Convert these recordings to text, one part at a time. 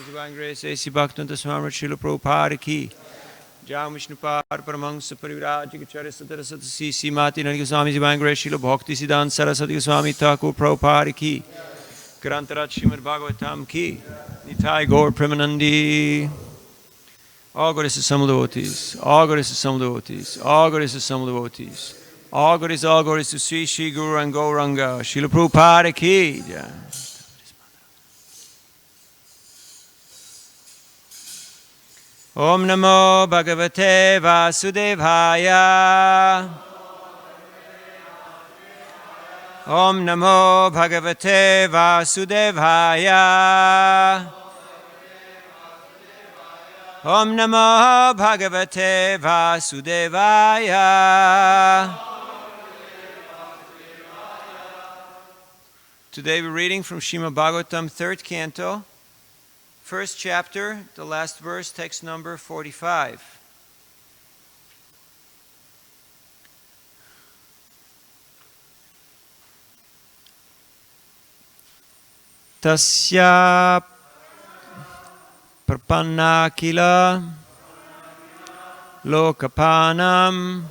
Divine Grace, A.C. Bhaktivinoda Swami Srila Prabhupada ki. Jai Vishnupad Paramahansa Parivraj Gacharya Sadara Sadasi Simati Nani Goswami Divine Grace Srila Bhakti Siddhanta Saraswati Goswami Thakur Prabhupada ki. Grantarat Srimad Bhagavatam ki. Nitai Gaur Premanandi. All goddesses, some devotees. All goddesses, some devotees. All goddesses, some devotees. All goddesses, Sri Sri Guru and Gauranga. Srila Prabhupada ki. Jai. Om Namo Bhagavate Vasudevaya. Om Namo Bhagavate Vasudevaya. Om Namo Bhagavate Vasudevaya. Today we're reading from Srimad Bhagavatam, 3rd canto, 1st chapter, the last verse, text number 45. Tasya prapanna kila lokapanam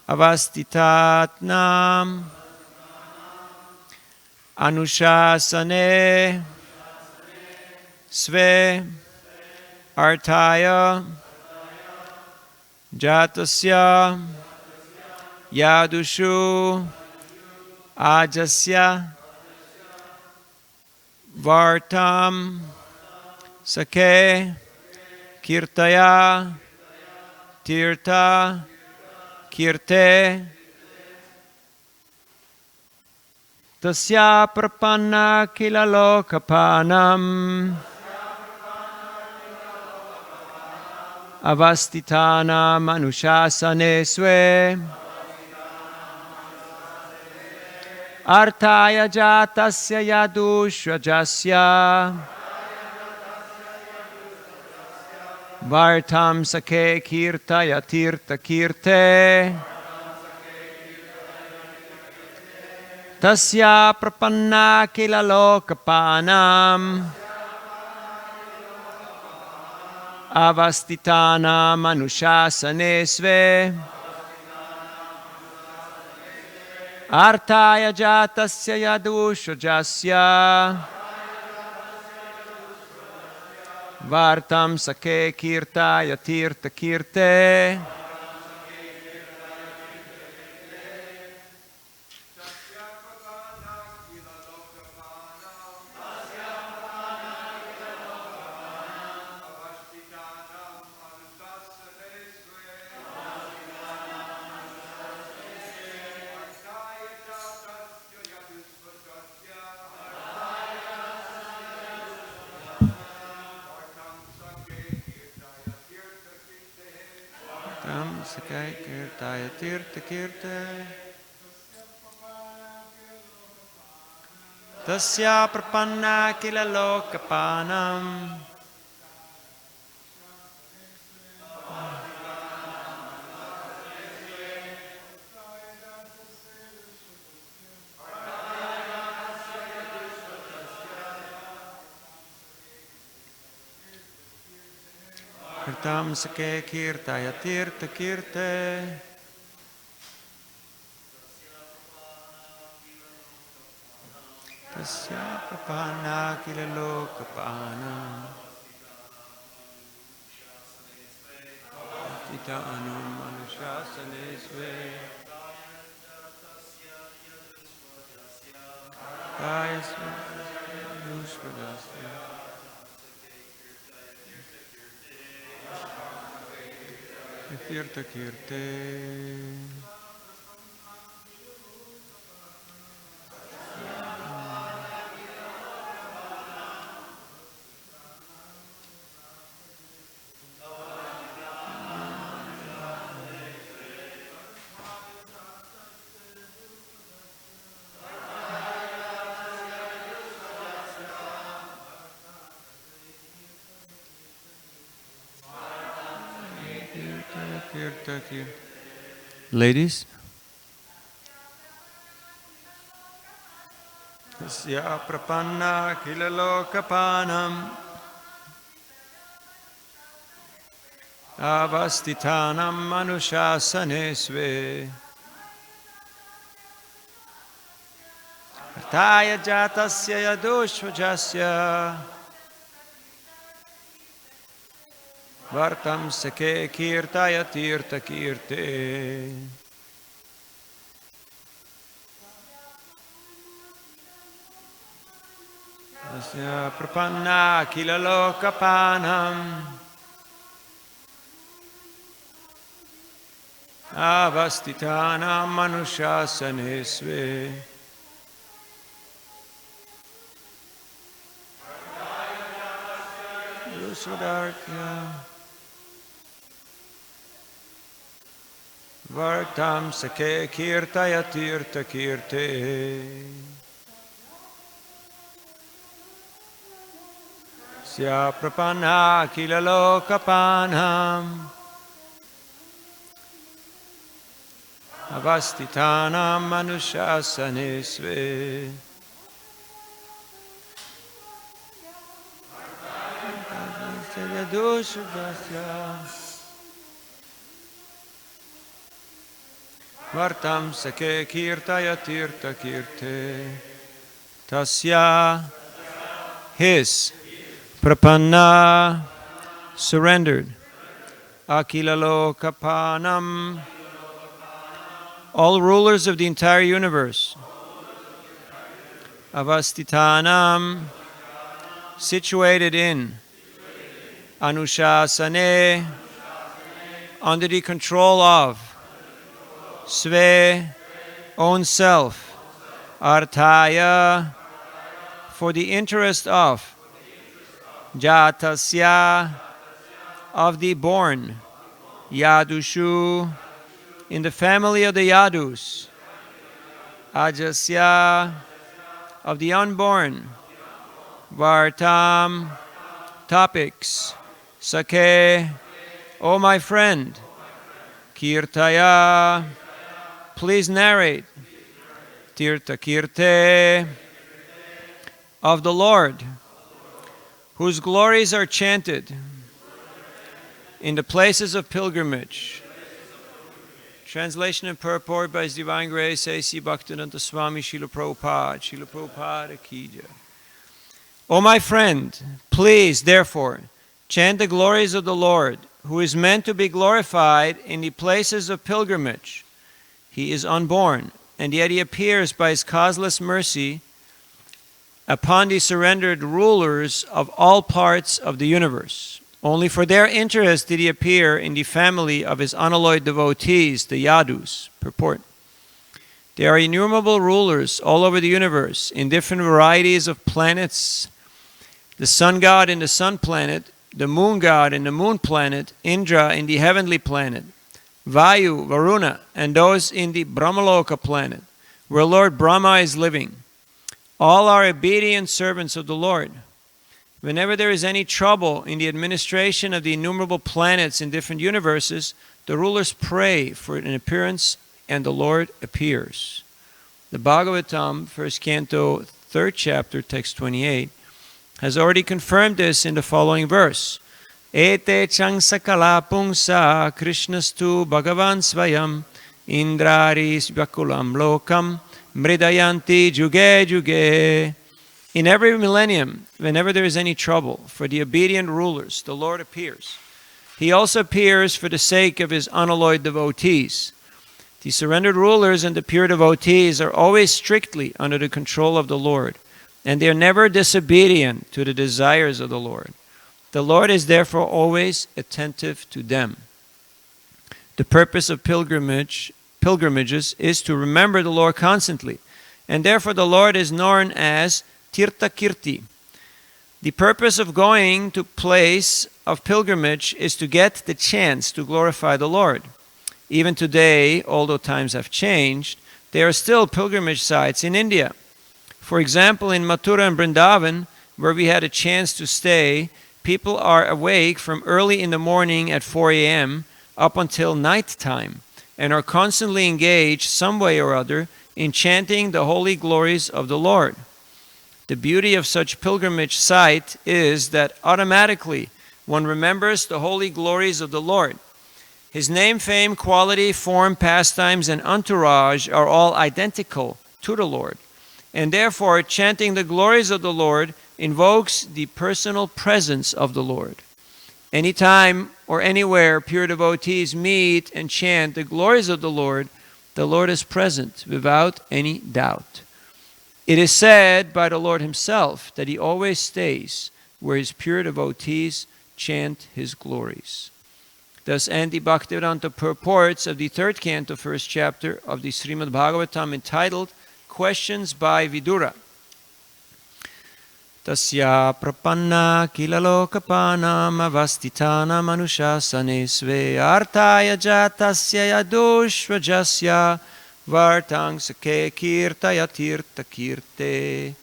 avastitatnam anushasane sve artaya jatasya yadushu ajasya vartam sake kirtaya tirta kirte tasya prapanna kila lokapanam avastitana manushasane swe artaya jatasya yadushvajasya vartam sake kirtaya tirta kirte tasya prapanna kila lokapanam avastitana manushasane sve artaya jatasya yadushvajasya vartam sake kirtaya tirta kirte Sakai kirtaya tirta kirte tasya prapanna kila lokapanam kirtam sake kirtaya tirta kirte tasya prapanna kila lokapanam tita anum manushasane sve kaya yushvadasya tirta kirte Ladies, Tasya prapanna kila lokapanam avastitanam manushasanesve Artaya jatasya yadushvajasya Vartam sake kirtaya tirta kirte Tasya prapanna kila lokapanam Avastitanam manushasanesve Yusvadarkya Vartam sake kirtaya tirta kirte Sya prapanna kila lokapanam Avastitanam manushasanesve Vartam sake kirtaya tirta kirte Tasya his Prapanna surrendered Akila lokapanam all rulers of the entire universe Avastitanam situated in Anushasane under the control of Sve own self Artaya for the interest of Jatasya of the born Yadushu in the family of the Yadus Ajasya of the unborn Vartam topics Sake O my friend Kirtaya please narrate Tirta Kirte of the Lord whose glories are chanted in the places of pilgrimage. Translation and purport by His Divine Grace A.C. Bhaktivedanta Swami Srila Prabhupada. Srila Prabhupada Ki Jai. O my friend, please, therefore, chant the glories of the Lord, who is meant to be glorified in the places of pilgrimage. He is unborn, and yet He appears by His causeless mercy upon the surrendered rulers of all parts of the universe. Only for their interest did He appear in the family of His unalloyed devotees, the Yadus. Purport. There are innumerable rulers all over the universe in different varieties of planets. The sun god in the sun planet, the moon god in the moon planet, Indra in the heavenly planet, Vayu, Varuna, and those in the Brahmaloka planet, where Lord Brahma is living. All are obedient servants of the Lord. Whenever there is any trouble in the administration of the innumerable planets in different universes, the rulers pray for an appearance, and the Lord appears. The Bhagavatam, 1st Canto, 3rd chapter, text 28, has already confirmed this in the following verse. Ete chang sakala pungsa krishnastu bhagavan svayam indraris vyakulam lokam mridayanti juge juge. In every millennium, whenever there is any trouble, for the obedient rulers, the Lord appears. He also appears for the sake of His unalloyed devotees. The surrendered rulers and the pure devotees are always strictly under the control of the Lord, and they are never disobedient to the desires of the Lord. The Lord is therefore always attentive to them. The purpose of pilgrimages is to remember the Lord constantly, and therefore the Lord is known as Tirtha Kirti. The purpose of going to place of pilgrimage is to get the chance to glorify the Lord. Even today, although times have changed, there are still pilgrimage sites in India. For example, in Mathura and Vrindavan, where we had a chance to stay, people are awake from early in the morning at 4 a.m. up until night time and are constantly engaged some way or other in chanting the holy glories of the Lord. The beauty of such pilgrimage site is that automatically one remembers the holy glories of the Lord. His name, fame, quality, form, pastimes, and entourage are all identical to the Lord. And therefore, chanting the glories of the Lord invokes the personal presence of the Lord. Anytime or anywhere pure devotees meet and chant the glories of the Lord is present without any doubt. It is said by the Lord himself that he always stays where his pure devotees chant his glories. Thus end the Bhaktivedanta purports of the third canto, first chapter of the Srimad Bhagavatam, entitled Questions by Vidura. Tasya prapanna kilalokapanam avastitana manushasane sve artaya jatasya yadushvajasya vartang sake kirtaya tirta kirte.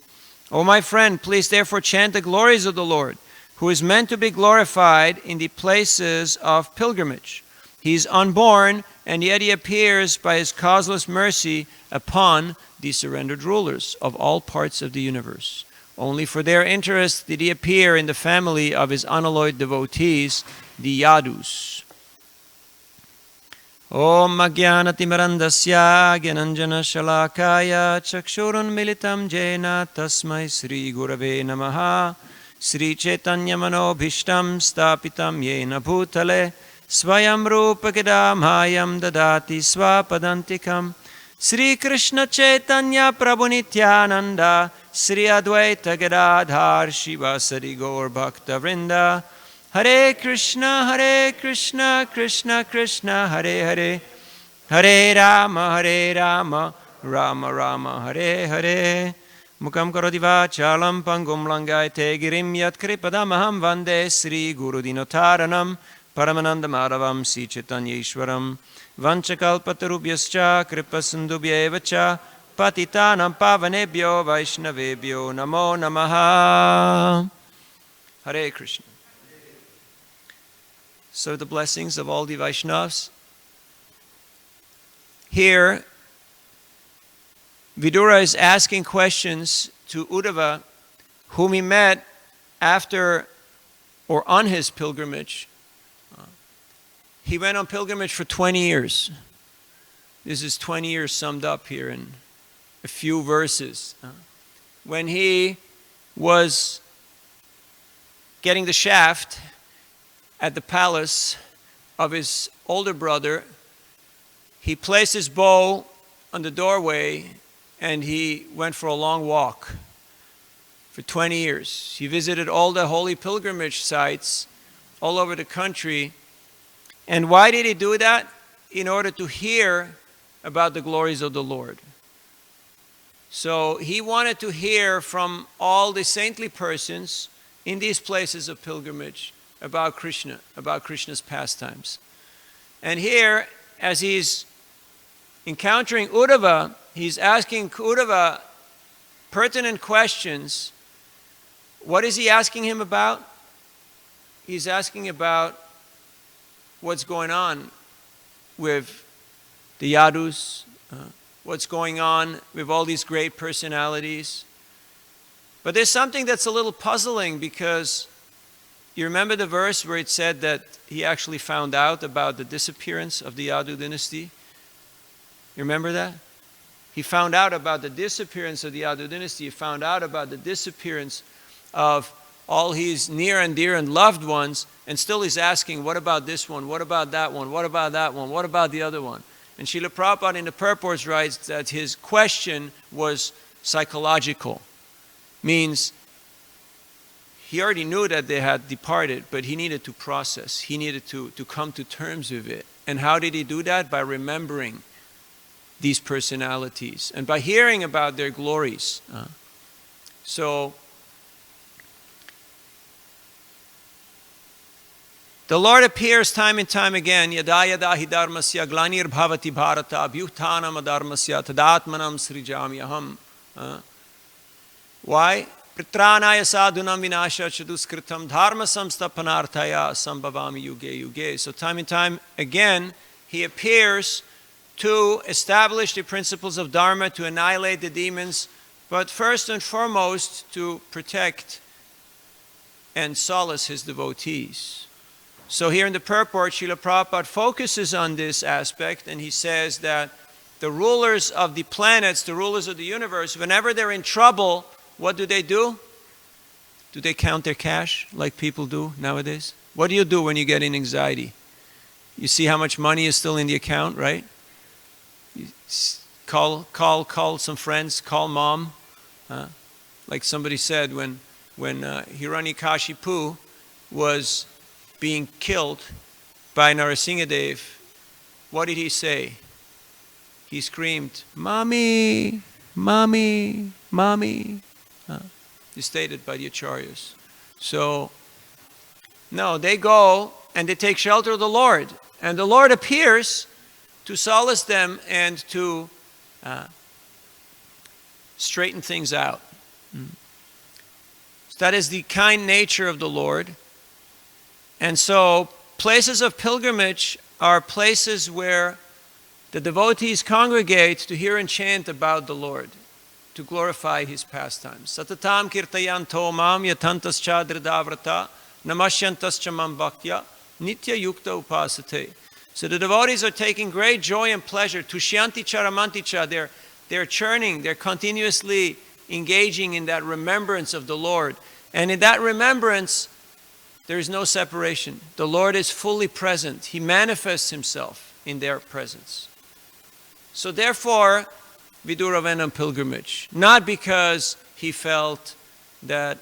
O my friend, please therefore chant the glories of the Lord, who is meant to be glorified in the places of pilgrimage. He is unborn, and yet he appears by his causeless mercy upon the surrendered rulers of all parts of the universe. Only for their interest did he appear in the family of his unalloyed devotees, the Yadus. Om Ajnanatimirandasya Gyananjana Shalakaya Chakshurun Militam Jena Tasmai Sri Gurave Namaha Sri Chaitanya Manobhishtam Stapitam Yena Bhutale Swayam Rupa Gedamhayam Dadati Swapadantikam Sri Krishna Chaitanya Prabhu Nityananda Sri Advaita Gadadhar Shivasari Gaur Bhakta Vrinda Hare Krishna Krishna Krishna Hare Hare Hare Rama Rama Rama Hare Hare Mukam karoti vachalam pangum langayate girim yat kripadamaham vande Sri Guru Dinotaranam Paramananda Madhavam Si Chaitanya Ishwaram Vanchakalpatarubhyascha Kripasindubhyevacha Patitanam Pavanebhyo Vaishnavebhyo Namo Namaha. Hare Krishna. So the blessings of all the Vaishnavas. Here, Vidura is asking questions to Uddhava, whom he met after or on his pilgrimage. He went on pilgrimage for 20 years. This is 20 years summed up here in a few verses. When he was getting the shaft at the palace of his older brother, he placed his bow on the doorway and he went for a long walk for 20 years. He visited all the holy pilgrimage sites all over the country. And why did he do that? In order to hear about the glories of the Lord. So he wanted to hear from all the saintly persons in these places of pilgrimage about Krishna, about Krishna's pastimes. And here, as he's encountering Uddhava, he's asking Uddhava pertinent questions. What is he asking him about? He's asking about what's going on with the Yadus, what's going on with all these great personalities. But there's something that's a little puzzling, because you remember the verse where it said that he actually found out about the disappearance of the Yadu dynasty? You remember that? He found out about the disappearance of the Yadu dynasty. He found out about the disappearance of all his near and dear and loved ones, and still he's asking, what about this one? What about that one? What about that one? What about the other one? And Srila Prabhupada in the purports writes that his question was psychological. Means he already knew that they had departed, but he needed to process. He needed to come to terms with it. And how did he do that? By remembering these personalities and by hearing about their glories. So the Lord appears time and time again. Yada yada hi dharmasya glanir bhavati bharata abhyuthanam adharmasya tadatmanam srijamyaham. Why? Pritranaya sadhunam vinasha chaduskritam dharma samstapanarthaya sambhavami yuge yuge. So time and time again, he appears to establish the principles of dharma, to annihilate the demons, but first and foremost to protect and solace his devotees. So here in the purport, Srila Prabhupada focuses on this aspect, and he says that the rulers of the planets, the rulers of the universe, whenever they're in trouble, what do? Do they count their cash like people do nowadays? What do you do when you get in anxiety? You see how much money is still in the account, right? You call some friends, call mom. Like somebody said, when Hiranyakashipu was being killed by Narasimhadev, what did he say? He screamed, "Mommy, mommy, mommy." It's stated by the acharyas. So, no, they go and they take shelter of the Lord. And the Lord appears to solace them and to straighten things out. So that is the kind nature of the Lord. And so, places of pilgrimage are places where the devotees congregate to hear and chant about the Lord, to glorify His pastimes. Satatam kirtayanto mam yatantascha dridavrata namashyantascha mam bhaktya nitya yukta upasate. So the devotees are taking great joy and pleasure. Tushyanti charamanticha, they're churning, they're continuously engaging in that remembrance of the Lord. And in that remembrance, there is no separation. The Lord is fully present. He manifests Himself in their presence. So therefore, we do Ravenna pilgrimage. Not because he felt that,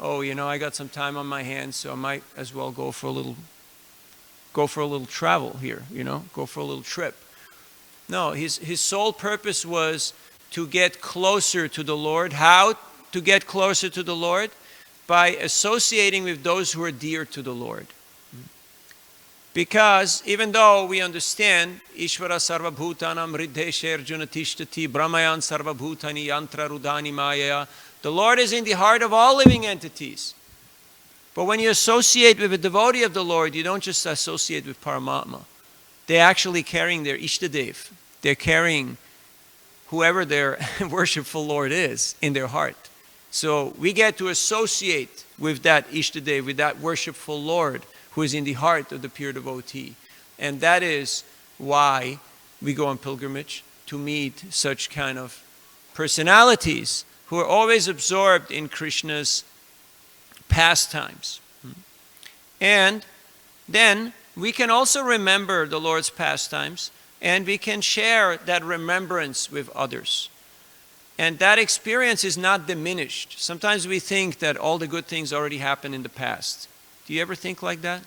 I got some time on my hands, so I might as well go for a little travel here, go for a little trip. No, his sole purpose was to get closer to the Lord. How to get closer to the Lord? By associating with those who are dear to the Lord. Because even though we understand Ishvara Sarvabhutanam Riddheshe Arjuna Tishtati Brahmayan Sarvabhutani Yantra Rudani Maya, the Lord is in the heart of all living entities. But when you associate with a devotee of the Lord, you don't just associate with Paramatma. They're actually carrying their Ishtadev. They're carrying whoever their worshipful Lord is in their heart. So we get to associate with that Ishtadev, with that worshipful Lord, who is in the heart of the pure devotee. And that is why we go on pilgrimage, to meet such kind of personalities who are always absorbed in Krishna's pastimes. And then we can also remember the Lord's pastimes, and we can share that remembrance with others. And that experience is not diminished. Sometimes we think that all the good things already happened in the past. Do you ever think like that?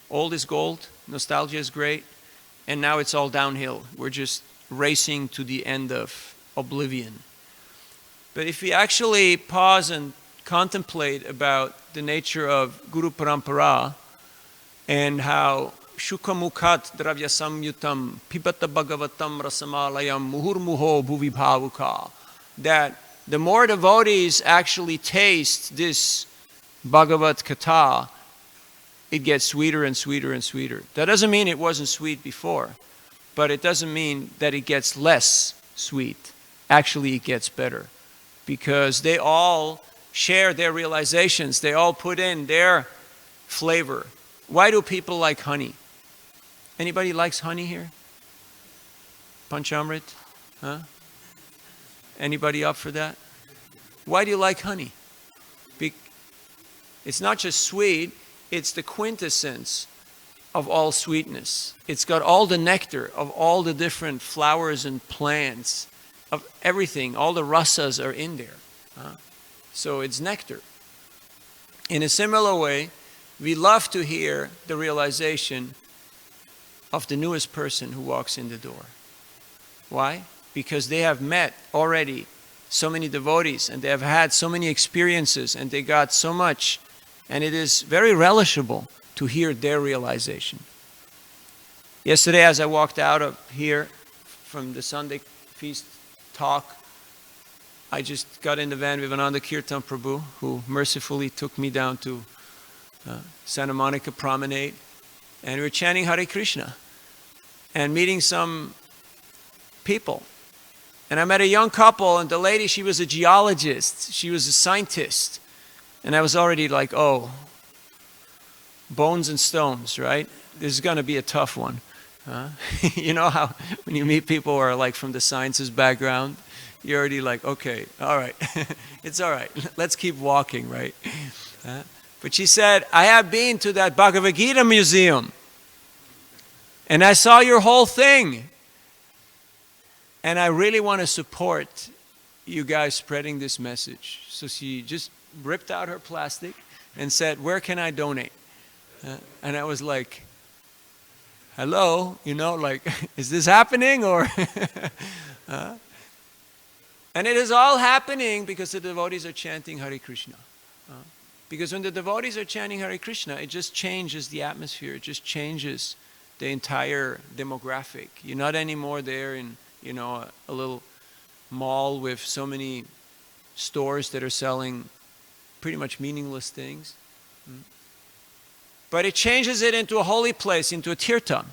Old is gold, nostalgia is great, and now it's all downhill. We're just racing to the end of oblivion. But if we actually pause and contemplate about the nature of Guru Parampara and how Shukamukhat Dravya Samyutam Pibata Bhagavatam Rasamalayam Muhurmuho Bhuvi Bhavuka, that the more devotees actually taste this Bhagavat Katha, it gets sweeter and sweeter and sweeter. That doesn't mean it wasn't sweet before, but it doesn't mean that it gets less sweet. Actually, it gets better, because they all share their realizations. They all put in their flavor. Why do people like honey? Anybody likes honey here? Panchamrit? Huh? Anybody up for that? Why do you like honey? It's not just sweet, it's the quintessence of all sweetness. It's got all the nectar of all the different flowers and plants, of everything. All the rasas are in there. So it's nectar. In a similar way, we love to hear the realization of the newest person who walks in the door. Why? Because they have met already so many devotees, and they have had so many experiences, and they got so much, and it is very relishable to hear their realization. Yesterday, as I walked out of here from the Sunday feast talk, I just got in the van with Ananda Kirtan Prabhu, who mercifully took me down to Santa Monica Promenade, and we were chanting Hare Krishna and meeting some people. And I met a young couple, and the lady, she was a geologist. She was a scientist. And I was already like, oh, bones and stones, right? This is going to be a tough one. You know how when you meet people who are like from the sciences background, you're already like, okay, all right. It's all right. Let's keep walking, right? But she said, I have been to that Bhagavad Gita museum. And I saw your whole thing. And I really want to support you guys spreading this message. So she just ripped out her plastic and said, where can I donate? And I was like, hello, you know, like, is this happening? Or and it is all happening because the devotees are chanting Hare Krishna. Because when the devotees are chanting Hare Krishna, it just changes the atmosphere. It just changes the entire demographic. You're not anymore there in, you know, a little mall with so many stores that are selling pretty much meaningless things. But it changes it into a holy place, into a tirtha,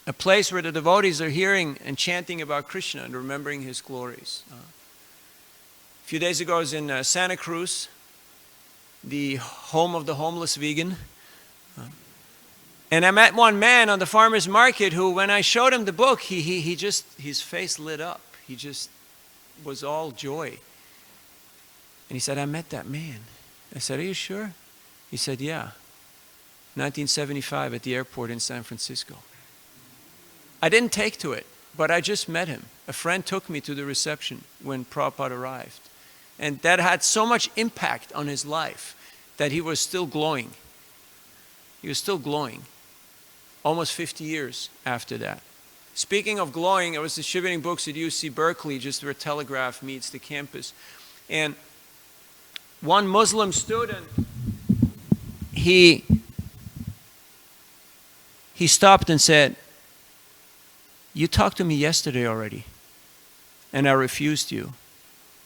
a place where the devotees are hearing and chanting about Krishna and remembering his glories. A few days ago I was in Santa Cruz, the home of the homeless vegan. And I met one man on the farmer's market who, when I showed him the book, he just, his face lit up. He just was all joy. And he said, I met that man. I said, are you sure? He said, yeah. 1975 at the airport in San Francisco. I didn't take to it, but I just met him. A friend took me to the reception when Prabhupada arrived. And that had so much impact on his life that he was still glowing. He was still glowing. Almost 50 years after that. Speaking of glowing, I was distributing books at UC Berkeley, just where Telegraph meets the campus. And one Muslim student, he stopped and said, you talked to me yesterday already, and I refused you.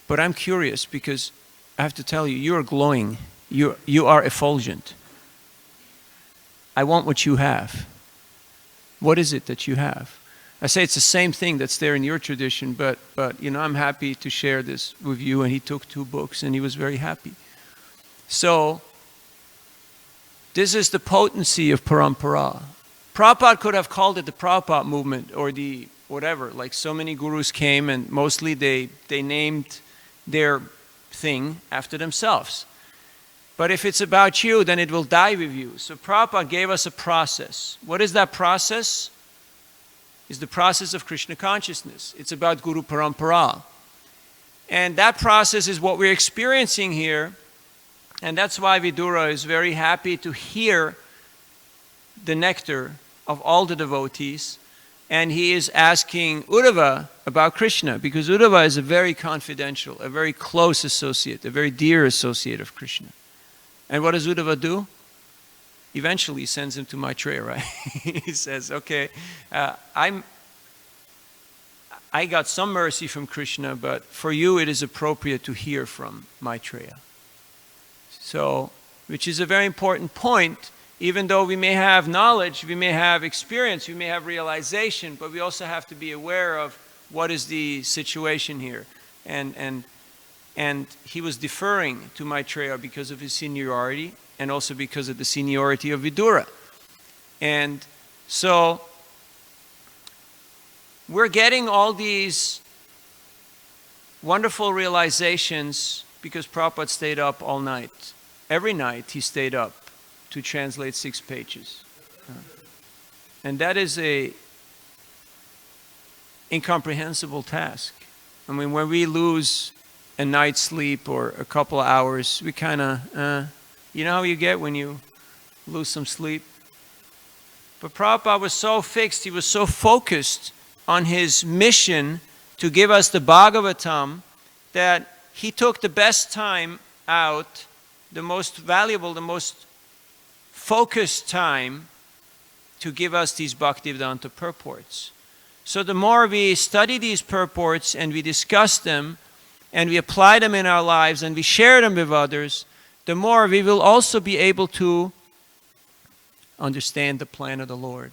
But I'm curious because I have to tell you, you are glowing. You are effulgent. I want what you have. What is it that you have? I say it's the same thing that's there in your tradition, but you know, I'm happy to share this with you. And he took 2 books and he was very happy. So this is the potency of parampara. Prabhupada could have called it the Prabhupada movement or the whatever. Like so many gurus came and mostly they named their thing after themselves. But if it's about you, then it will die with you. So Prabhupada gave us a process. What is that process? It's the process of Krishna consciousness. It's about Guru Parampara. And that process is what we're experiencing here. And that's why Vidura is very happy to hear the nectar of all the devotees. And he is asking Uddhava about Krishna, because Uddhava is a very confidential, a very close associate, a very dear associate of Krishna. And what does Uddhava do? Eventually he sends him to Maitreya, right? He says, okay, I got some mercy from Krishna, but for you it is appropriate to hear from Maitreya. So, which is a very important point. Even though we may have knowledge, we may have experience, we may have realization, but we also have to be aware of what is the situation here. And he was deferring to Maitreya because of his seniority and also because of the seniority of Vidura. And so we're getting all these wonderful realizations because Prabhupada stayed up all night. Every night he stayed up to translate 6 pages. And that is a incomprehensible task. I mean, when we lose a night's sleep or a couple of hours, we kind of, you know how you get when you lose some sleep? But Prabhupada was so fixed, he was so focused on his mission to give us the Bhagavatam that he took the best time out, the most valuable, the most focused time to give us these Bhaktivedanta purports. So the more we study these purports and we discuss them and we apply them in our lives and we share them with others, the more we will also be able to understand the plan of the Lord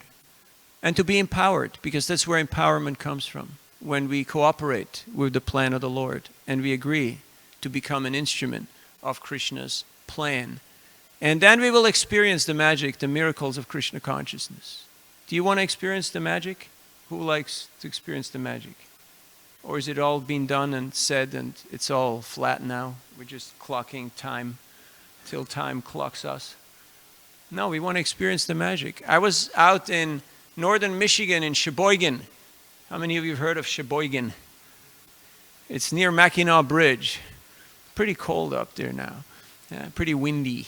and to be empowered, because that's where empowerment comes from. when we cooperate with the plan of the Lord and we agree to become an instrument of Krishna's plan. And then we will experience the magic, the miracles of Krishna consciousness. Do you want to experience the magic? Who likes to experience the magic? Or is it all been done and said and it's all flat now? We're just clocking time till time clocks us. No, we want to experience the magic. I was out in northern Michigan in Sheboygan. How many of you have heard of Sheboygan? It's near Mackinac Bridge. Pretty cold up there now. Pretty windy.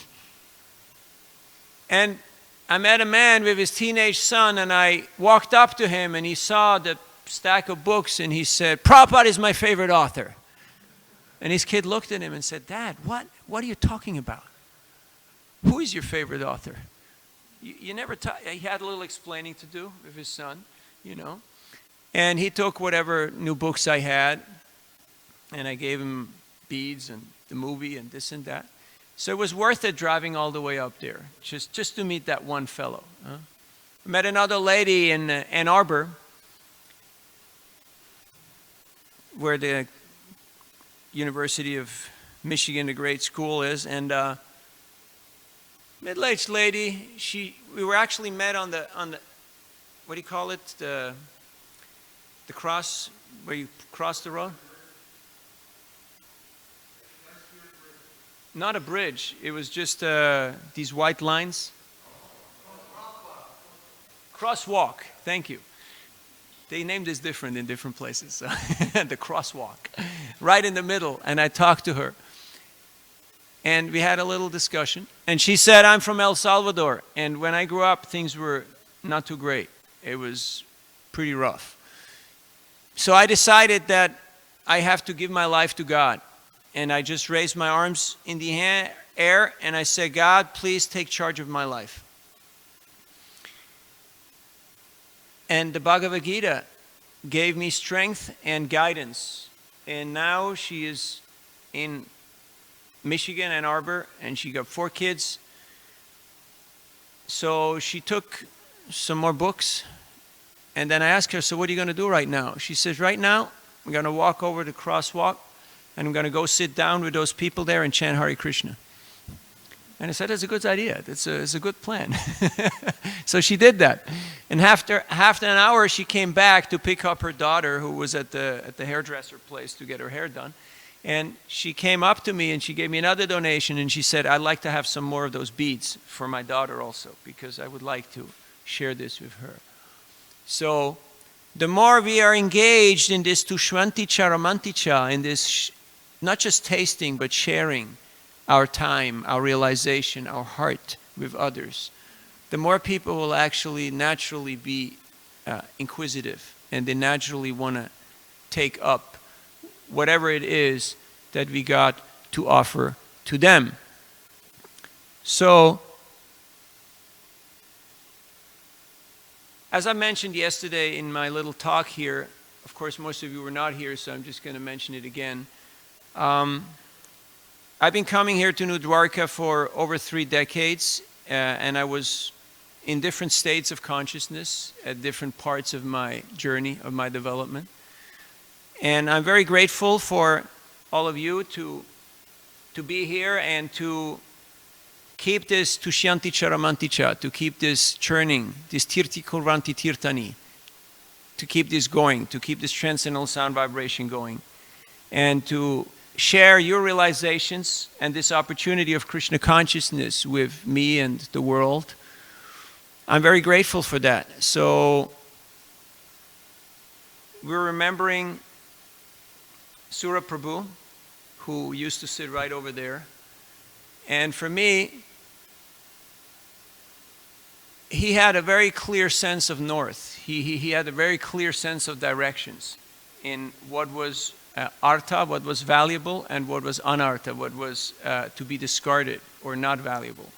And I met a man with his teenage son, and I walked up to him, and he saw the stack of books, and he said, "Prabhupada is my favorite author." And his kid looked at him and said, "Dad, what are you talking about? Who is your favorite author?" You never he had a little explaining to do with his son, you know. And he took whatever new books I had, and I gave him beads and the movie and this and that. So it was worth it driving all the way up there, just to meet that one fellow. I met another lady in Ann Arbor, where the University of Michigan, the great school, is, and middle-aged lady. We were actually met on the what do you call it? The cross where you cross the road. Not a bridge. It was just these white lines. Crosswalk. Thank you. They named this different in different places. So the crosswalk. Right in the middle. And I talked to her. And we had a little discussion. And she said, "I'm from El Salvador. And when I grew up, things were not too great. It was pretty rough. So I decided that I have to give my life to God. And I just raised my arms in the air and I said, God, please take charge of my life." And the Bhagavad Gita gave me strength and guidance. And now she is in Michigan, Ann Arbor, and she got 4 kids. So she took some more books. And then I asked her, "So what are you going to do right now?" She says, "Right now, I'm going to walk over the crosswalk. And I'm going to go sit down with those people there and chant Hare Krishna." And I said, "That's a good idea. It's a good plan." So she did that. And after half an hour, she came back to pick up her daughter, who was at the hairdresser place to get her hair done. And she came up to me and she gave me another donation. And she said, "I'd like to have some more of those beads for my daughter also, because I would like to share this with her." So the more we are engaged in this Tushvanticha Ramanticha, in this not just tasting, but sharing our time, our realization, our heart with others, the more people will actually naturally be inquisitive, and they naturally want to take up whatever it is that we got to offer to them. So, as I mentioned yesterday in my little talk here, of course most of you were not here, so I'm just going to mention it again. I've been coming here to New Dwarka for over 3 decades, and I was in different states of consciousness at different parts of my journey, of my development. And I'm very grateful for all of you to be here and to keep this Tushyanti Charamanticha, to keep this churning, this Tirti Kurvanti Tirtani, to keep this going, to keep this transcendental sound vibration going, and to share your realizations and this opportunity of Krishna consciousness with me and the world. I'm very grateful for that. So we're remembering Sura Prabhu, who used to sit right over there. And for me, he had a very clear sense of north. He had a very clear sense of directions in what was artha, what was valuable, and what was anartha, what was to be discarded or not valuable.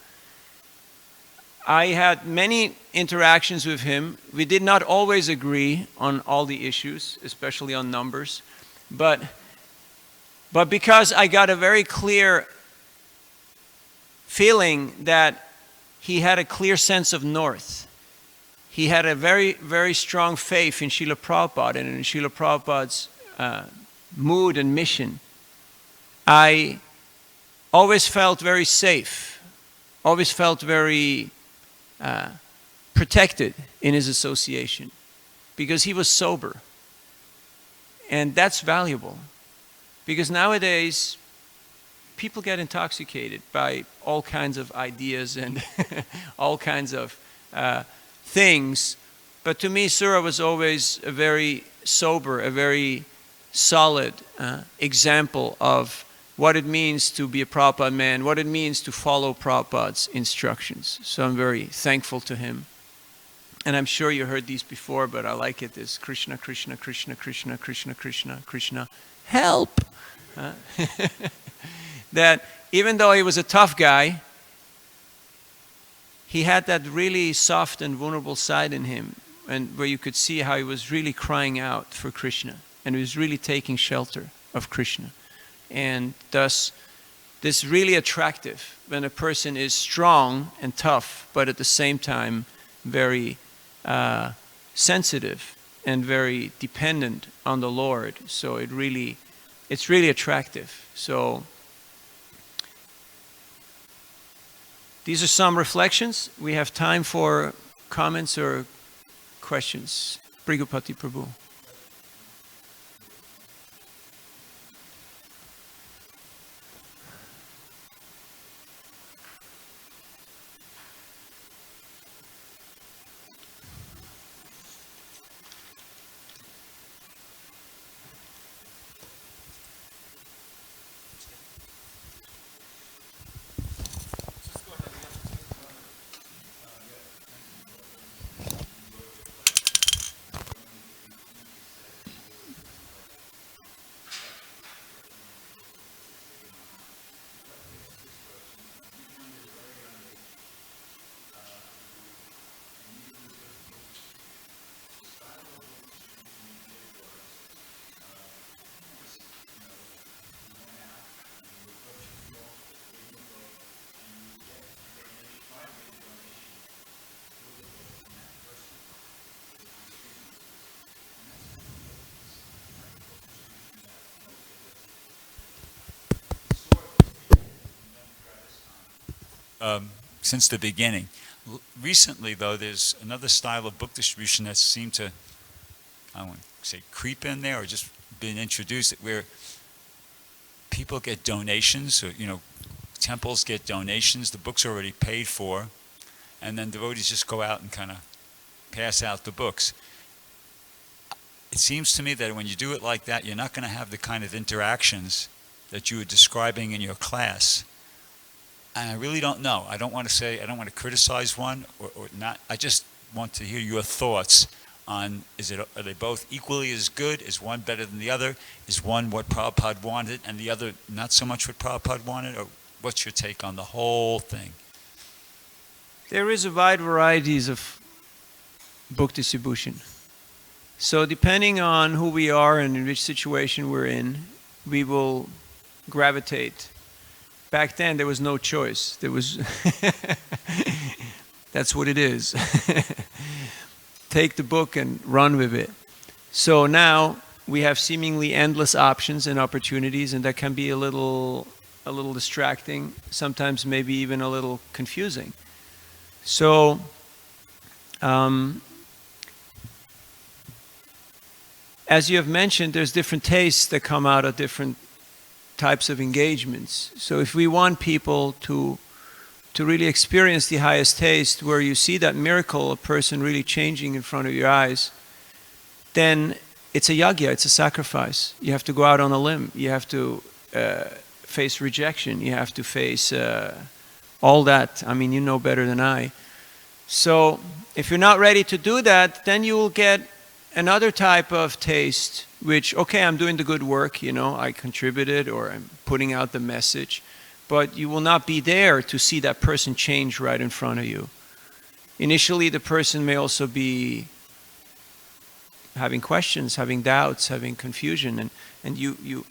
I had many interactions with him. We did not always agree on all the issues, especially on numbers, but because I got a very clear feeling that he had a clear sense of north. he had a very, very strong faith in Srila Prabhupada and in Srila Prabhupada's mood and mission. I always felt very safe, always felt very protected in his association because he was sober. And that's valuable because nowadays people get intoxicated by all kinds of ideas and all kinds of things. But to me, Sura was always a very sober, a very solid example of what it means to be a Prabhupada man, what it means to follow Prabhupada's instructions. So I'm very thankful to him. And I'm sure you heard these before, but I like it. Is Krishna, Krishna, Krishna, Krishna, Krishna, Krishna, Krishna, help! That even though he was a tough guy, he had that really soft and vulnerable side in him, and where you could see how he was really crying out for Krishna, and he was really taking shelter of Krishna. And thus, this is really attractive when a person is strong and tough, but at the same time very sensitive and very dependent on the Lord. So it's really attractive. So these are some reflections. We have time for comments or questions. Brigupati Prabhu. Since the beginning. Recently, though, there's another style of book distribution that seemed to, I don't want to say creep in there, or just been introduced, where people get donations, or, temples get donations, the book's already paid for, and then devotees just go out and kind of pass out the books. It seems to me that when you do it like that, you're not going to have the kind of interactions that you were describing in your class. And I really don't know. I don't want to criticize one or not. I just want to hear your thoughts on, are they both equally as good? Is one better than the other? Is one what Prabhupada wanted and the other not so much what Prabhupada wanted? Or what's your take on the whole thing? There is a wide varieties of book distribution. So depending on who we are and in which situation we're in, we will gravitate. Back then, there was no choice. There was, that's what it is. Take the book and run with it. So now we have seemingly endless options and opportunities, and that can be a little distracting, sometimes maybe even a little confusing. So, as you have mentioned, there's different tastes that come out of different types of engagements. So if we want people to really experience the highest taste, where you see that miracle, a person really changing in front of your eyes, then it's a yagya, it's a sacrifice. You have to go out on a limb. You have to face rejection. You have to face all that. I mean, you know better than I. So if you're not ready to do that, then you will get another type of taste, which, okay, I'm doing the good work, I contributed, or I'm putting out the message, but you will not be there to see that person change right in front of you. Initially, the person may also be having questions, having doubts, having confusion, and you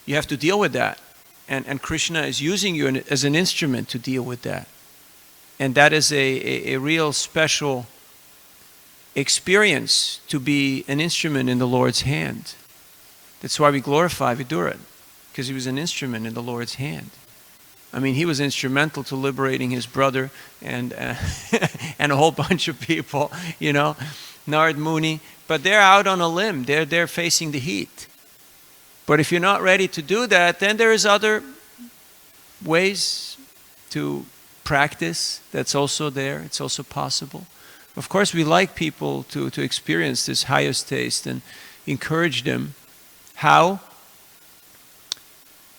have to deal with that. And Krishna is using you as an instrument to deal with that. And that is a real special experience to be an instrument in the Lord's hand. That's why we glorify Vidura, because he was an instrument in the Lord's hand. I mean, he was instrumental to liberating his brother and and a whole bunch of people, you know, Narad Muni. But they're out on a limb. They're facing the heat. But if you're not ready to do that, then there is other ways to practice that's also there. It's also possible. Of course, we like people to experience this highest taste and encourage them. How?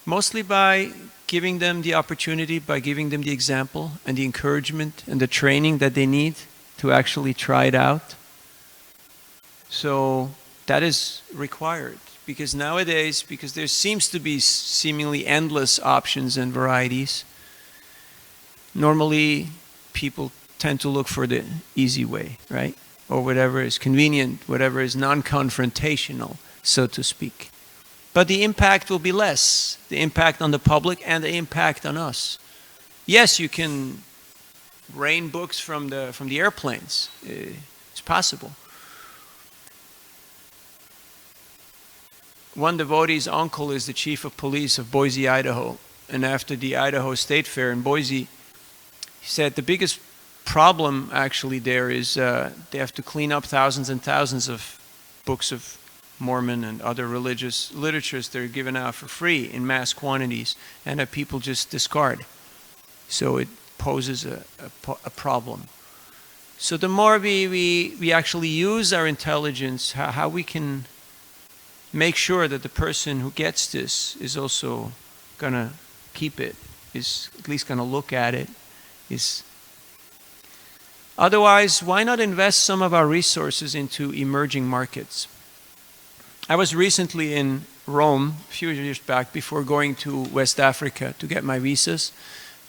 Mostly by giving them the opportunity, by giving them the example and the encouragement and the training that they need to actually try it out. So that is required, because nowadays, because there seems to be seemingly endless options and varieties, normally people tend to look for the easy way, right? Or whatever is convenient, whatever is non-confrontational, so to speak. But the impact will be less, the impact on the public and the impact on us. Yes, you can rain books from the airplanes. It's possible. One devotee's uncle is the chief of police of Boise, Idaho. And after the Idaho State Fair in Boise, he said the biggest problem actually there is they have to clean up thousands and thousands of books of Mormon and other religious literatures that are given out for free in mass quantities and that people just discard. So it poses a problem. So the more we actually use our intelligence, how we can make sure that the person who gets this is also going to keep it, is at least going to look at it. Otherwise, why not invest some of our resources into emerging markets? I was recently in Rome a few years back before going to West Africa to get my visas.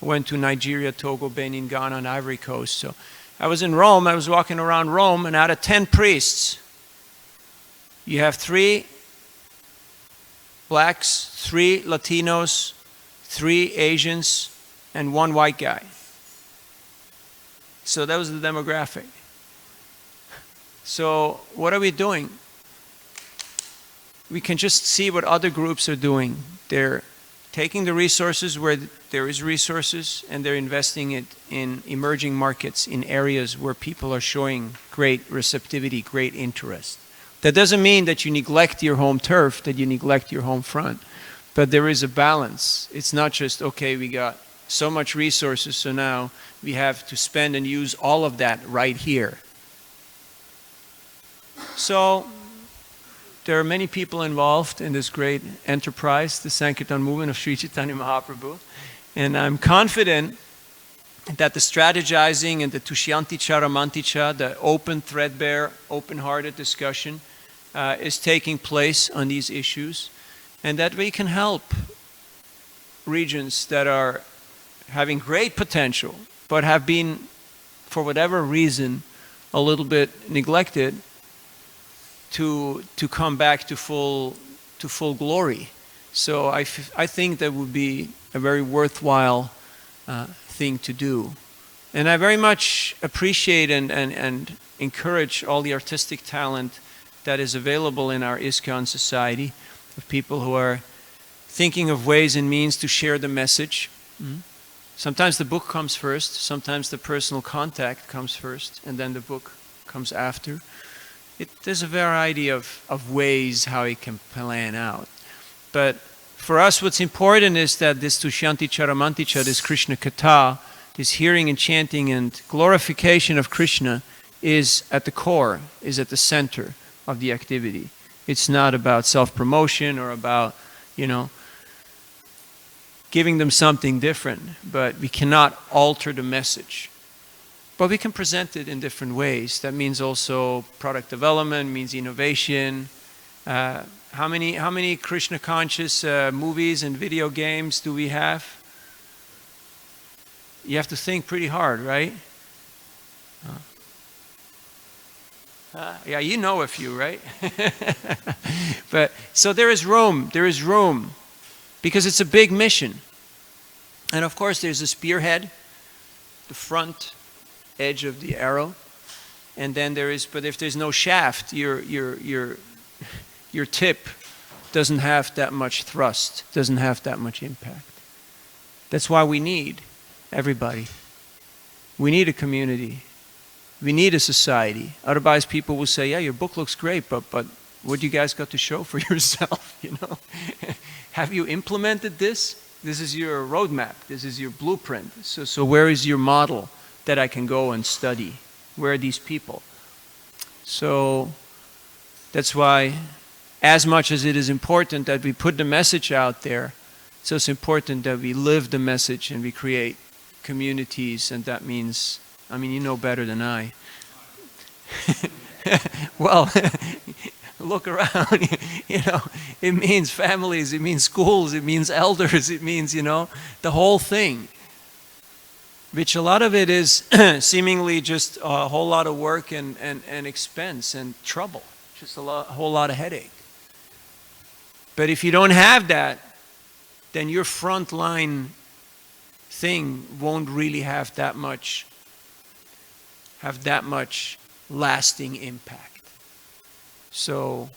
I went to Nigeria, Togo, Benin, Ghana, and Ivory Coast. So I was in Rome, I was walking around Rome, and out of 10 priests, you have 3 blacks, 3 Latinos, 3 Asians, and 1 white guy. So that was the demographic. So what are we doing? We can just see what other groups are doing. They're taking the resources where there is resources, and they're investing it in emerging markets, in areas where people are showing great receptivity, great interest. That doesn't mean that you neglect your home turf, that you neglect your home front, but there is a balance. It's not just, okay, we got so much resources, so now we have to spend and use all of that right here. So there are many people involved in this great enterprise, the Sankirtan movement of Sri Chaitanya Mahaprabhu. And I'm confident that the strategizing and the Tushyanti Charamanticha, the open, threadbare, open-hearted discussion is taking place on these issues, and that we can help regions that are having great potential, but have been, for whatever reason, a little bit neglected, to come back to full glory. So I think that would be a very worthwhile thing to do. And I very much appreciate and encourage all the artistic talent that is available in our ISKCON society, of people who are thinking of ways and means to share the message. Sometimes the book comes first, sometimes the personal contact comes first, and then the book comes after. There's a variety of ways how it can plan out. But for us, what's important is that this Tushyanti Charamanticha, this Krishna Katha, this hearing and chanting and glorification of Krishna is at the core, is at the center of the activity. It's not about self-promotion or about, giving them something different, but we cannot alter the message. But we can present it in different ways. That means also product development, means innovation. How many Krishna conscious movies and video games do we have? You have to think pretty hard, right? Yeah, you know a few, right? But so there is room, because it's a big mission. And of course there's a spearhead, the front edge of the arrow, And then but if there's no shaft, your tip doesn't have that much thrust, doesn't have that much impact. That's why we need everybody. We need a community. We need a society. Otherwise, people will say, yeah, your book looks great, but what do you guys got to show for yourself, you know? Have you implemented this? This is your roadmap. This is your blueprint. So where is your model that I can go and study? Where are these people? So that's why, as much as it is important that we put the message out there, it's also important that we live the message and we create communities, and that means, I mean, you know better than I. Well, look around, you know, it means families, it means schools, it means elders, it means, you know, the whole thing. Which a lot of it is seemingly just a whole lot of work and expense and trouble, just a whole lot of headache. But if you don't have that, then your frontline thing won't really have that much lasting impact. So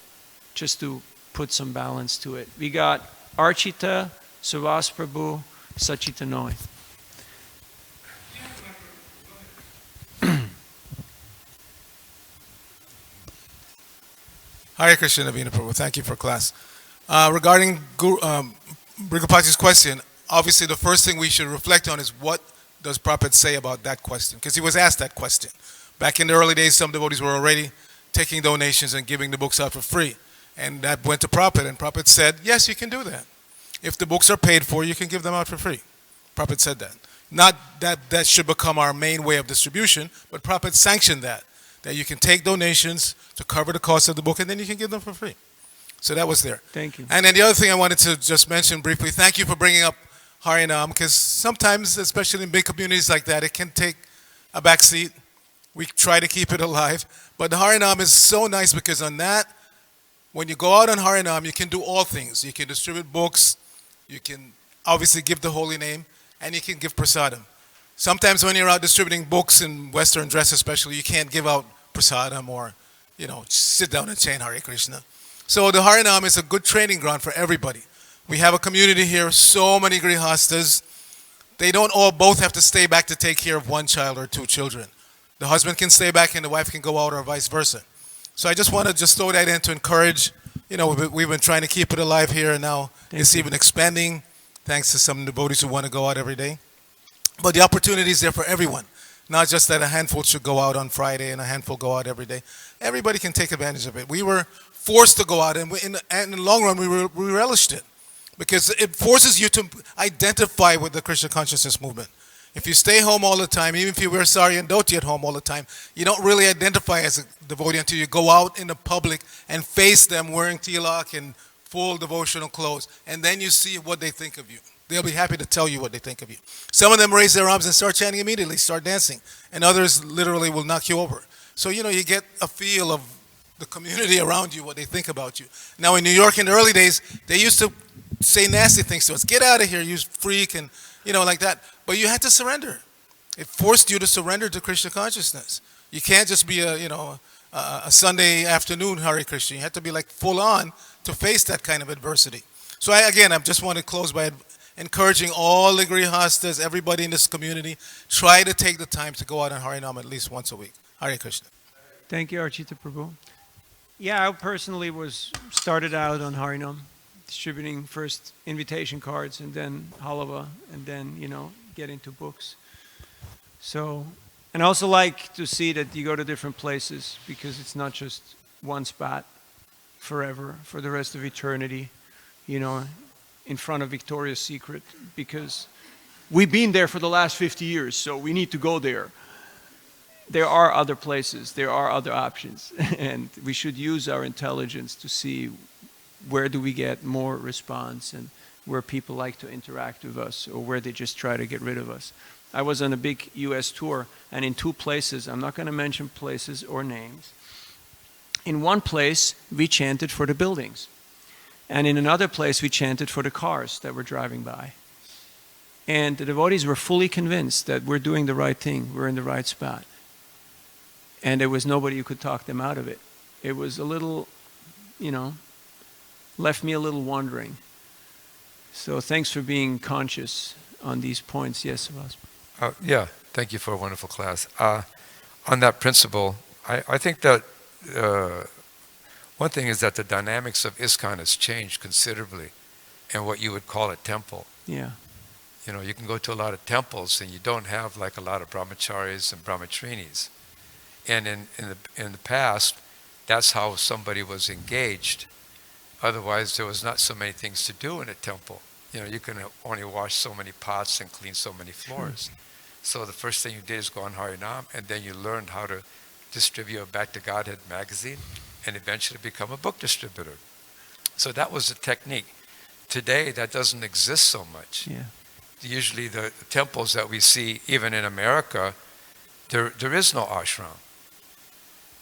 just to put some balance to it. We got Archita, Suvas Prabhu, Sachita Noy. Hare Krishna, Navina Prabhu. Thank you for class. Regarding Brigapati's question, obviously the first thing we should reflect on is what does Prabhupada say about that question? Because he was asked that question. Back in the early days, some devotees were already taking donations and giving the books out for free. And that went to Prabhupada, and Prabhupada said, yes, you can do that. If the books are paid for, you can give them out for free. Prabhupada said that. Not that that should become our main way of distribution, but Prabhupada sanctioned that you can take donations to cover the cost of the book, and then you can give them for free. So that was there. Thank you. And then the other thing I wanted to just mention briefly, thank you for bringing up Harinam, because sometimes, especially in big communities like that, it can take a back seat. We try to keep it alive. But the Harinam is so nice because on that, when you go out on Harinam, you can do all things. You can distribute books, you can obviously give the holy name, and you can give prasadam. Sometimes when you're out distributing books in Western dress especially, you can't give out prasadam or, you know, sit down and chant Hare Krishna. So the Harinam is a good training ground for everybody. We have a community here, so many grihastas. They don't all both have to stay back to take care of one child or two children. The husband can stay back and the wife can go out or vice versa. So I just want to just throw that in to encourage, you know, we've been trying to keep it alive here, and now it's even expanding thanks to some devotees who want to go out every day. But the opportunity is there for everyone. Not just that a handful should go out on Friday and a handful go out every day. Everybody can take advantage of it. We were forced to go out, and in the long run, we relished it. Because it forces you to identify with the Krishna consciousness movement. If you stay home all the time, even if you wear sari and dhoti at home all the time, you don't really identify as a devotee until you go out in the public and face them wearing tilak and full devotional clothes. And then you see what they think of you. They'll be happy to tell you what they think of you. Some of them raise their arms and start chanting immediately, start dancing. And others literally will knock you over. So, you know, you get a feel of the community around you, what they think about you. Now, in New York in the early days, they used to say nasty things to us. Get out of here, you freak, and, you know, like that. But you had to surrender. It forced you to surrender to Krishna consciousness. You can't just be a Sunday afternoon Hare Krishna. You have to be like full on to face that kind of adversity. So I just want to close by encouraging all the grihastas, everybody in this community, try to take the time to go out on Harinam at least once a week. Hare Krishna. Thank you, Archita Prabhu. Yeah, I personally started out on Harinam, distributing first invitation cards and then halava, and then, you know, get into books. So, and I also like to see that you go to different places, because it's not just one spot forever, for the rest of eternity, you know, in front of Victoria's Secret, because we've been there for the last 50 years, so we need to go there. There are other places, there are other options, and we should use our intelligence to see where do we get more response and where people like to interact with us, or where they just try to get rid of us. I was on a big US tour, and in two places, I'm not going to mention places or names, in one place we chanted for the buildings, and in another place we chanted for the cars that were driving by. And the devotees were fully convinced that we're doing the right thing, we're in the right spot. and there was nobody who could talk them out of it. It was a little, left me a little wondering. So thanks for being conscious on these points. Yes, Subhas. Yeah, thank you for a wonderful class. On that principle, I think that one thing is that the dynamics of ISKCON has changed considerably in what you would call a temple. Yeah. You can go to a lot of temples and you don't have like a lot of brahmacharis and brahmatrinis. And in the past, that's how somebody was engaged. Otherwise, there was not so many things to do in a temple. You can only wash so many pots and clean so many floors. So the first thing you did is go on Harinam, and then you learned how to distribute a Back to Godhead magazine and eventually become a book distributor. So that was the technique. Today, that doesn't exist so much. Yeah. Usually the temples that we see, even in America, there is no ashram.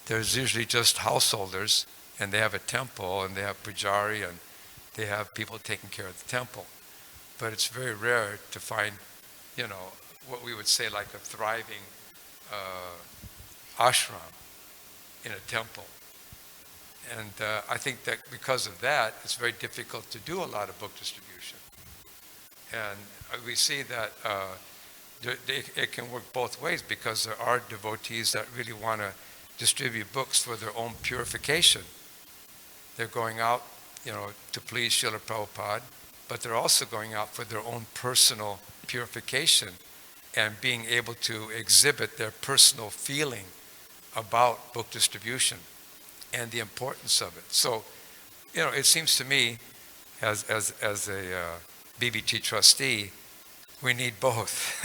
There's usually just householders, and they have a temple, and they have pujari, and they have people taking care of the temple. But it's very rare to find, what we would say like a thriving ashram in a temple. And I think that because of that, it's very difficult to do a lot of book distribution. And we see that it can work both ways, because there are devotees that really want to distribute books for their own purification. They're going out, to please Srila Prabhupada, but they're also going out for their own personal purification and being able to exhibit their personal feeling about book distribution and the importance of it. So, it seems to me, as a BBT trustee, we need both.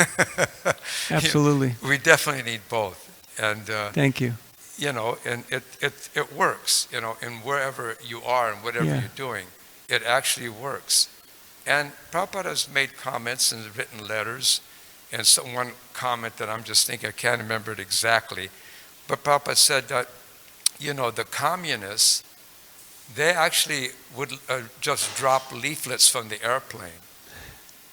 Absolutely. We definitely need both. And thank you. And it works, in wherever you are and whatever you're doing, it actually works. And Prabhupada has made comments and written letters, and one comment that I'm just thinking, I can't remember it exactly, but Prabhupada said that, the communists, they actually would just drop leaflets from the airplane,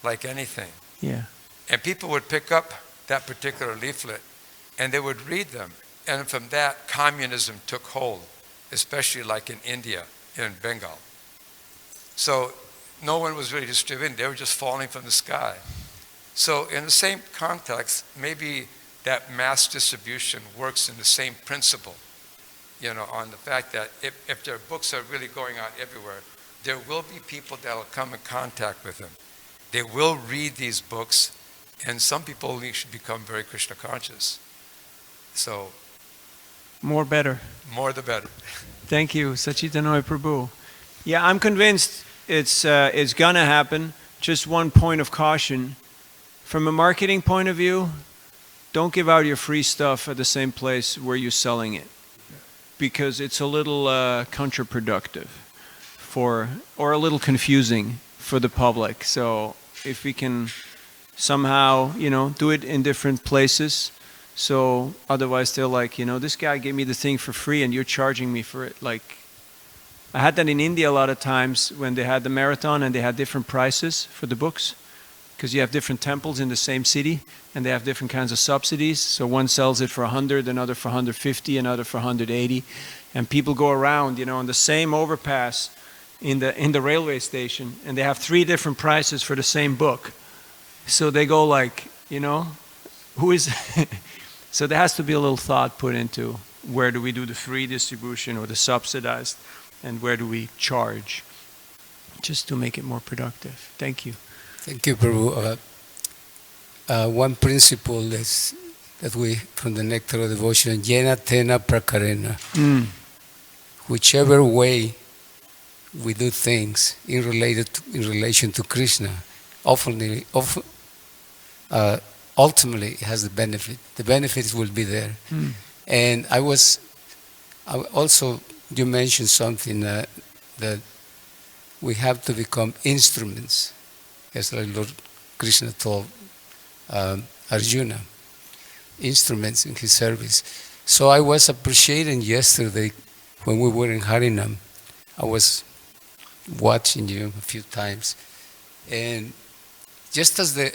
like anything. Yeah. And people would pick up that particular leaflet, and they would read them. And from that, communism took hold, especially like in India, in Bengal. So no one was really distributing. They were just falling from the sky. So in the same context, maybe that mass distribution works in the same principle, on the fact that if their books are really going out everywhere, there will be people that will come in contact with them. They will read these books, and some people should become very Krishna conscious. So, more better. More the better. Thank you, Sachitananda Prabhu. Yeah, I'm convinced it's gonna happen. Just one point of caution. From a marketing point of view, don't give out your free stuff at the same place where you're selling it, because it's a little counterproductive or a little confusing for the public. So if we can somehow, do it in different places, so otherwise they're like, this guy gave me the thing for free and you're charging me for it. Like, I had that in India a lot of times when they had the marathon and they had different prices for the books, because you have different temples in the same city and they have different kinds of subsidies. So one sells it for 100, another for 150, another for 180. And people go around, on the same overpass in the railway station, and they have 3 different prices for the same book. So they go like, who is... So there has to be a little thought put into where do we do the free distribution or the subsidized, and where do we charge, just to make it more productive. Thank you. Thank you, Prabhu. One principle is that we, from the Nectar of Devotion, Yena Tena Prakarena. Whichever way we do things in relation to Krishna, ultimately it has the benefit. The benefits will be there. And you mentioned something that we have to become instruments, as Lord Krishna told Arjuna, instruments in his service. So I was appreciating yesterday when we were in Harinam. I was watching you a few times, and just as the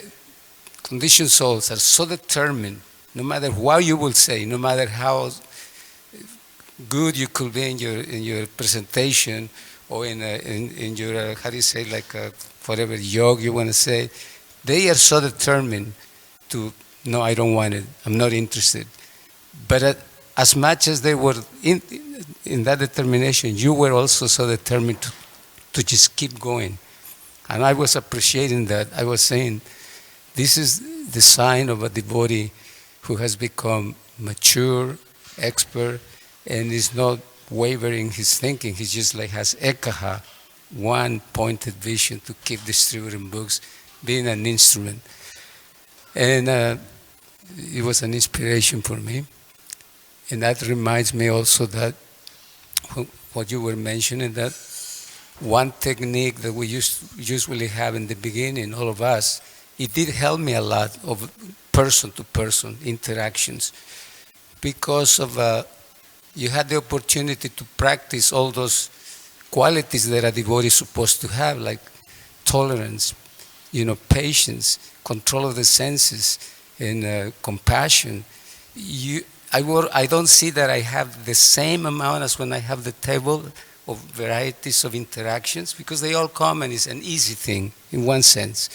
conditioned souls are so determined, no matter what you will say, no matter how good you could be in your presentation or in your how do you say, like whatever yoke you want to say, they are so determined to, no, I don't want it, I'm not interested. But as much as they were in that determination, you were also so determined to just keep going. And I was appreciating that. I was saying, this is the sign of a devotee who has become mature, expert, and is not wavering his thinking. He just like has ekaha, one pointed vision to keep distributing books, being an instrument. And it was an inspiration for me. And that reminds me also that what you were mentioning, that one technique that we usually have in the beginning, all of us, it did help me a lot of person-to-person interactions, because of you had the opportunity to practice all those qualities that a devotee is supposed to have, like tolerance, patience, control of the senses, and compassion. I don't see that I have the same amount as when I have the table of varieties of interactions, because they all come and it's an easy thing in one sense.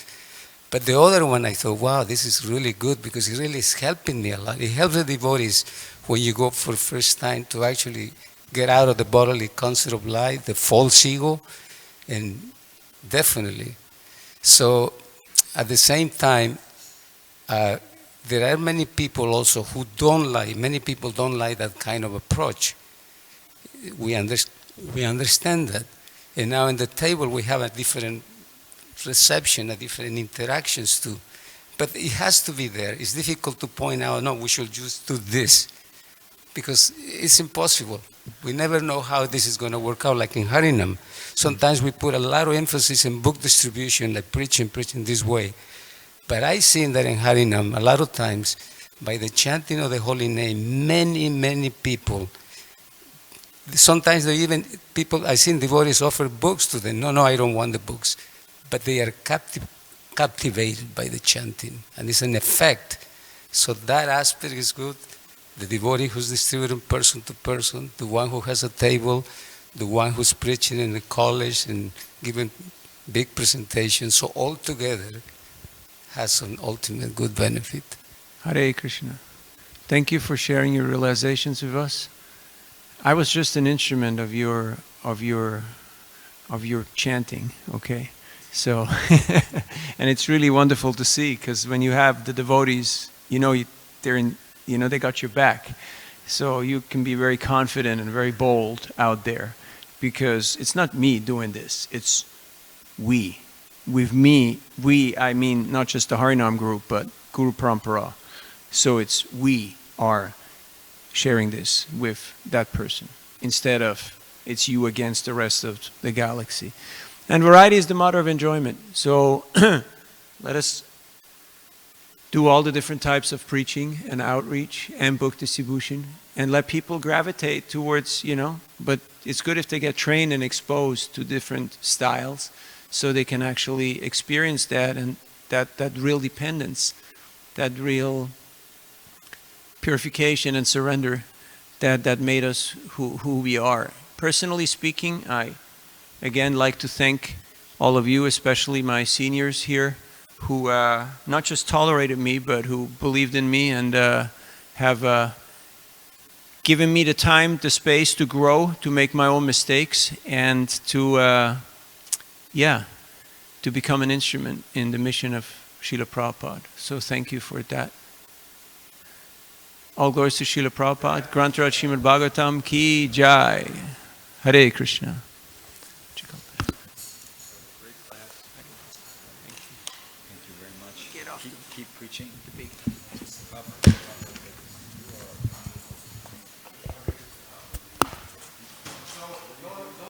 But the other one, I thought, wow, this is really good, because it really is helping me a lot. It helps the devotees when you go for the first time to actually get out of the bodily concept of life, the false ego, and definitely. So at the same time, there are many people also who many people don't like that kind of approach. We understand that. And now in the table we have a different reception, a different interactions too. But it has to be there. It's difficult to point out, no, we should just do this, because it's impossible. We never know how this is going to work out, like in Harinam. Sometimes we put a lot of emphasis in book distribution, like preaching this way. But I see that in Harinam, a lot of times, by the chanting of the holy name, many people, sometimes I've seen devotees offer books to them. No, I don't want the books. But they are captivated by the chanting, and it's an effect. So that aspect is good. The devotee who's distributing person to person, the one who has a table, the one who's preaching in the college and giving big presentations. So all together has an ultimate good benefit. Hare Krishna. Thank you for sharing your realizations with us. I was just an instrument of your chanting, okay? So, and it's really wonderful to see, because when you have the devotees, they got your back. So you can be very confident and very bold out there, because it's not me doing this, it's we. With me, I mean not just the Harinam group, but Guru Parampara. So it's we are sharing this with that person, instead of it's you against the rest of the galaxy. And variety is the mother of enjoyment. So let us do all the different types of preaching and outreach and book distribution, and let people gravitate towards, but it's good if they get trained and exposed to different styles, so they can actually experience that, and that real dependence, that real purification and surrender that made us who we are. Personally speaking, I again like to thank all of you, especially my seniors here, who not just tolerated me, but who believed in me and have given me the time, the space to grow, to make my own mistakes, and to become an instrument in the mission of Srila Prabhupada. So thank you for that. All glories to Srila Prabhupada. Grantaraj Srimad Bhagavatam ki jai. Hare Krishna. Great class. Thank you very much. Keep preaching.